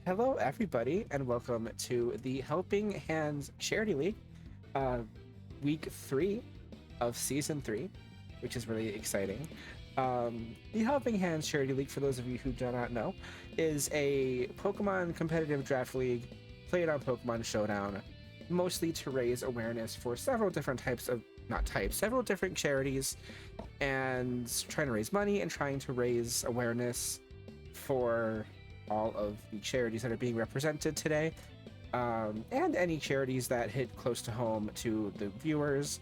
Hello, everybody, and welcome to the Helping Hands Charity League, uh, week 3 of season 3, which is really exciting. The Helping Hands Charity League, for those of you who do not know, is a Pokemon competitive draft league played on Pokemon Showdown, mostly to raise awareness for several different several different charities, and trying to raise money and trying to raise awareness for all of the charities that are being represented today, and any charities that hit close to home to the viewers.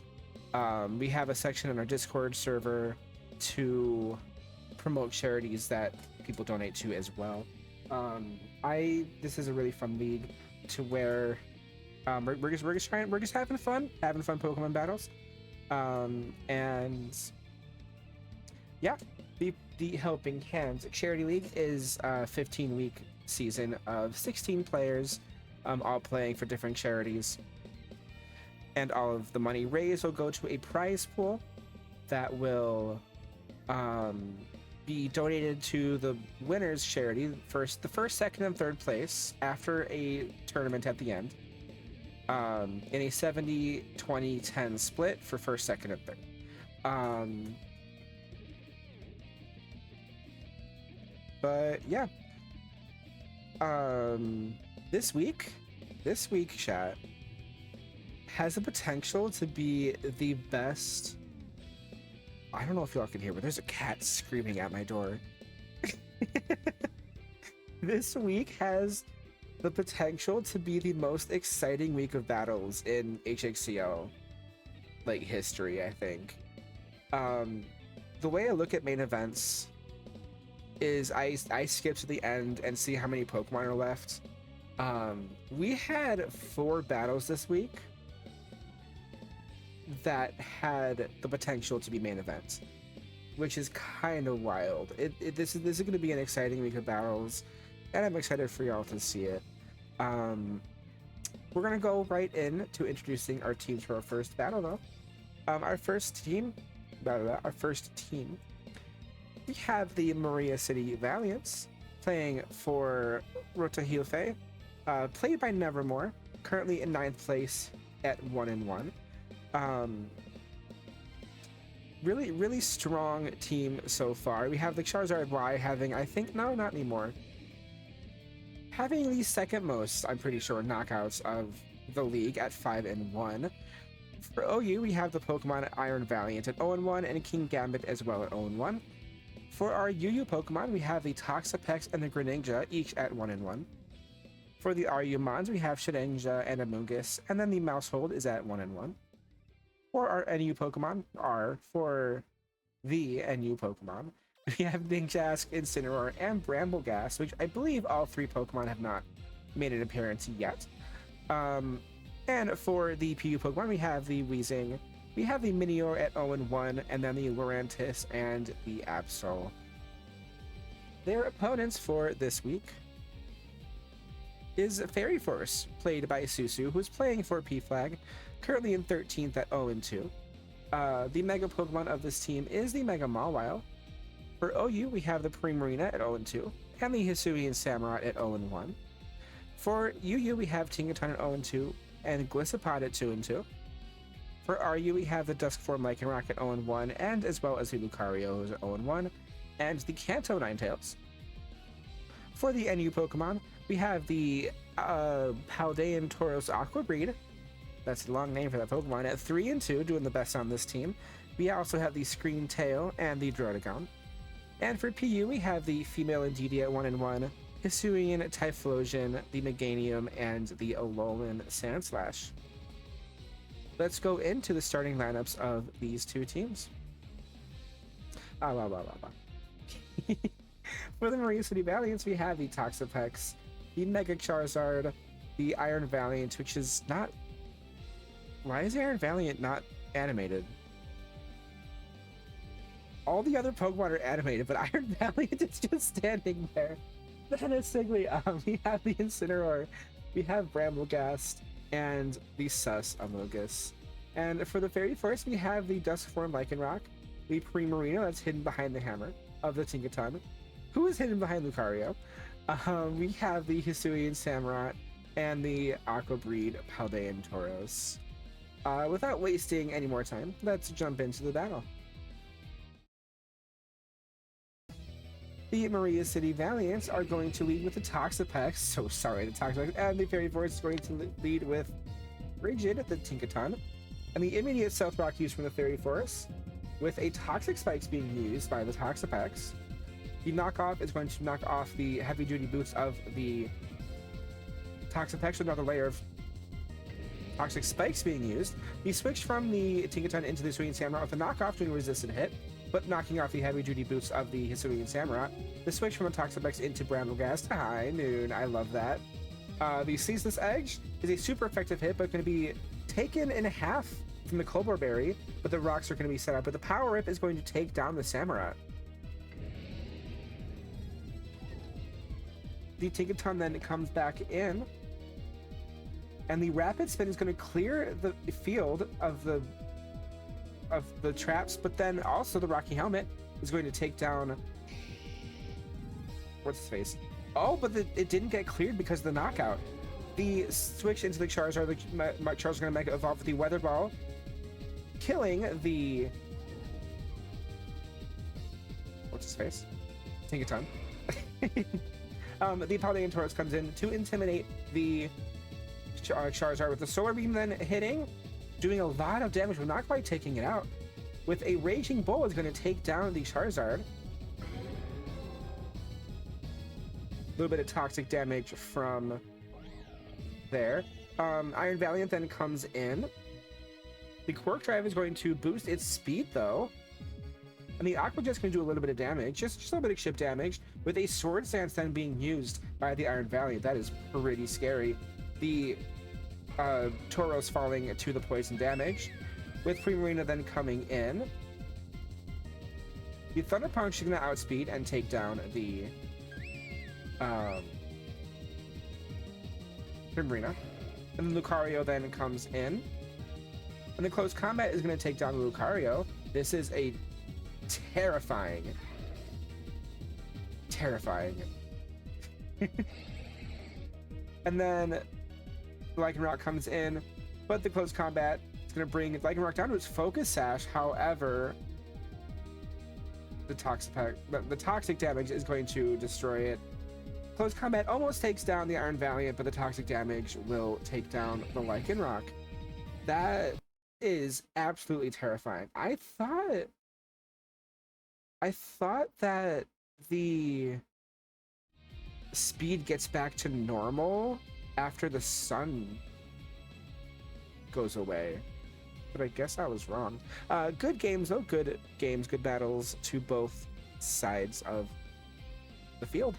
We have a section on our Discord server to promote charities that people donate to as well. This is a really fun league to where we're just having fun Pokemon battles, and yeah, the Helping Hands Charity League is a 15-week season of 16 players, all playing for different charities. And all of the money raised will go to a prize pool that will be donated to the winner's charity, the first, second, and third place after a tournament at the end, in a 70-20-10 split for first, second, and third. But yeah, this week, chat has the potential to be the best. I don't know if y'all can hear, but there's a cat screaming at my door. This week has the potential to be the most exciting week of battles in HXCO like history, I think. The way I look at main events is I skip to the end and see how many Pokemon are left. We had 4 battles this week that had the potential to be main events, which is kind of wild. This is going to be an exciting week of battles, and I'm excited for y'all to see it. We're gonna go right in to introducing our teams for our first battle, though. Our first team, we have the Marea City Valiants playing for Rotahilfe, played by Nevermore, currently in 9th place at 1-1. Really strong team so far. We have the Charizard Y having, no, not anymore, having the second most, I'm pretty sure, knockouts of the league at 5-1. For OU, we have the Pokemon Iron Valiant at 0-1 and King Gambit as well at 0-1. For our UU Pokemon, we have the Toxapex and the Greninja, each at 1-1. For the RU Mons, we have Shedinja and Amoonguss, and then the Mousehold is at 1-1. For our NU Pokemon, for the NU Pokemon, we have Ninjask, Incineroar, and Brambleghast, which I believe all 3 Pokemon have not made an appearance yet. And for the PU Pokemon, we have the Weezing, we have the Minior at 0-1, and then the Lurantis and the Absol. Their opponents for this week is Fairy Force, played by Susu, who's playing for P-Flag, currently in 13th at 0-2. The Mega Pokemon of this team is the Mega Mawile. For OU, we have the Primarina at 0-2, and the Hisuian Samurott at 0-1. For UU, we have Tinkaton at 0-2, and Gliscopod at 2-2. For RU, we have the Duskform Lycanroc at 0-1, and as well as the Lucario, who's at 0-1, and the Kanto Ninetales. For the NU Pokemon, we have the Paldean Tauros Aqua Breed. That's a long name for that Pokemon, at 3-2, doing the best on this team. We also have the Screen Tail and the Drotagon. And for PU, we have the female Indeedee at 1-1, Hisuian Typhlosion, the Meganium, and the Alolan Sandslash. Let's go into the starting lineups of these 2 teams. For the Marea City Valiants, we have the Toxapex, the Mega Charizard, the Iron Valiant, which is not... Why is the Iron Valiant not animated? All the other Pokemon are animated, but Iron Valiant is just standing there. Menacingly. We have the Incineroar, we have Brambleghast, and the Sus Amoonguss. And for the Fairy Force, we have the Duskform Lycanroc, the Primarina that's hidden behind the hammer of the Tinkaton, who is hidden behind Lucario, We have the Hisuian Samurott and the Aqua Breed Paldean Tauros. Without wasting any more time, let's jump into the battle. The Marea City Valiants are going to lead with the Toxapex, and the Fairy Force is going to lead with Rigid, the Tinkaton, and the immediate South Rock use from the Fairy Force, with a Toxic Spikes being used by the Toxapex. The knockoff is going to knock off the heavy-duty boots of the Toxapex with another layer of Toxic Spikes being used. The switch from the Tinkaton into the Hisuian Samurott with a knockoff doing a resistant hit, but knocking off the heavy-duty boots of the Hisuian Samurott. The switch from the Toxapex into Bramblegast. High noon, I love that. The Ceaseless Edge is a super effective hit, but going to be taken in half from the Cobra Berry, but the rocks are going to be set up. But the Power Rip is going to take down the Samurott. The Tinkaton then comes back in, and the Rapid Spin is going to clear the field of the traps, but then also the Rocky Helmet is going to take down... What's his face? Oh, but it didn't get cleared because of the knockout. The switch into the Charizard, the Charizard is going to Mega Evolve with the Weather Ball, killing the... What's his face? Tinkaton. The Paldean Tauros comes in to intimidate the Charizard with the Solar Beam, then hitting, doing a lot of damage, but not quite taking it out. With a Raging Bull, is going to take down the Charizard. A little bit of toxic damage from there. Iron Valiant then comes in. The Quark Drive is going to boost its speed, though. And the Aqua Jet's going to do a little bit of damage, just a little bit of chip damage, with a Sword Stance then being used by the Iron Valiant. That is pretty scary. The Tauros falling to the poison damage, with Primarina then coming in. The Thunder Punch is going to outspeed and take down the Primarina. And the Lucario then comes in. And the Close Combat is going to take down the Lucario. This is a terrifying. And then Lycanroc comes in, but the Close Combat is going to bring Lycanroc down to its Focus Sash. However, the toxic damage is going to destroy it. Close Combat almost takes down the Iron Valiant, but the toxic damage will take down the Lycanroc. That is absolutely terrifying. I thought that the speed gets back to normal after the sun goes away, but I guess I was wrong. Good games though, good battles to both sides of the field.